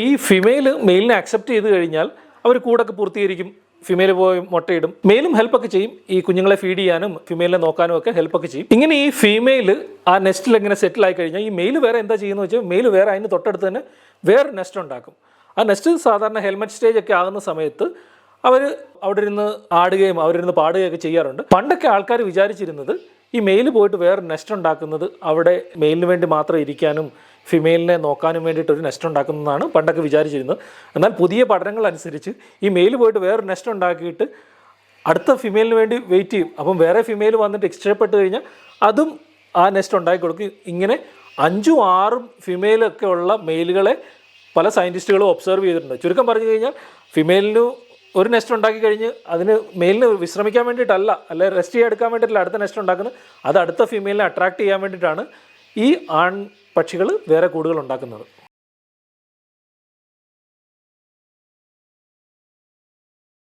ഈ female മെയിലിനെ accept ചെയ്ത് കഴിഞ്ഞാൽ അവർ കൂടൊക്കെ പൂർത്തീകരിക്കും, ഫിമെയിൽ പോയി മുട്ടയിടും, മെയിലും ഹെൽപ്പൊക്കെ ചെയ്യും. ഈ കുഞ്ഞുങ്ങളെ ഫീഡ് ചെയ്യാനും ഫിമെയിലിനെ നോക്കാനും ഒക്കെ ഹെൽപ്പൊക്കെ ചെയ്യും. ഇങ്ങനെ ഈ ഫീമെയിൽ ആ നെസ്റ്റിൽ എങ്ങനെ സെറ്റിൽ ആയി കഴിഞ്ഞാൽ ഈ മെയിൽ വേറെ എന്താ ചെയ്യുന്നത് വെച്ചാൽ മെയിൽ വേറെ അതിന് തൊട്ടടുത്ത് തന്നെ വേറെ നെസ്റ്റ് ഉണ്ടാക്കും. ആ നെസ്റ്റ് സാധാരണ ഹെൽമെറ്റ് സ്റ്റേജ് ഒക്കെ ആകുന്ന സമയത്ത് അവർ അവിടെ ഇരുന്ന് ആടുകയും അവരിരുന്ന് പാടുകയൊക്കെ ചെയ്യാറുണ്ട്. പണ്ടൊക്കെ ആൾക്കാർ വിചാരിച്ചിരുന്നത് ഈ മെയിൽ പോയിട്ട് വേറെ നെസ്റ്റ് ഉണ്ടാക്കുന്നത് അവിടെ മെയിലിന് വേണ്ടി മാത്രം ഇരിക്കാനും ഫിമെയിലിനെ നോക്കാനും വേണ്ടിയിട്ട് ഒരു നെസ്റ്റ് ഉണ്ടാക്കുന്നതാണ് പണ്ടൊക്കെ വിചാരിച്ചിരുന്നത്. എന്നാൽ പുതിയ പഠനങ്ങൾ അനുസരിച്ച് ഈ മെയിൽ പോയിട്ട് വേറെ നെസ്റ്റ് ഉണ്ടാക്കിയിട്ട് അടുത്ത ഫിമെയിലിന് വേണ്ടി വെയിറ്റ് ചെയ്യും. അപ്പം വേറെ ഫിമെയിൽ വന്നിട്ട് ഇഷ്ടപ്പെട്ട് കഴിഞ്ഞാൽ അതും ആ നെസ്റ്റ് ഉണ്ടാക്കി കൊടുക്കും. ഇങ്ങനെ 5ഉം 6ഉം ഫിമെയിലൊക്കെ ഉള്ള മെയിലുകളെ പല സയൻറ്റിസ്റ്റുകളും ഒബ്സർവ് ചെയ്തിട്ടുണ്ട്. ചുരുക്കം പറഞ്ഞു കഴിഞ്ഞാൽ ഫിമെയിലിന് ഒരു നെസ്റ്റ് ഉണ്ടാക്കി കഴിഞ്ഞ് അതിന് മെയിലിന് വിശ്രമിക്കാൻ വേണ്ടിയിട്ടല്ല, അല്ലെങ്കിൽ റെസ്റ്റ് ചെയ്യാൻ എടുക്കാൻ വേണ്ടിയിട്ടല്ല അടുത്ത നെസ്റ്റ് ഉണ്ടാക്കുന്നത്. അത് അടുത്ത ഫിമെയിലിനെ അട്രാക്ട് ചെയ്യാൻ വേണ്ടിയിട്ടാണ് ഈ ആൺ പക്ഷികൾ വേറെ കൂടുകൾ ഉണ്ടാക്കുന്നത്.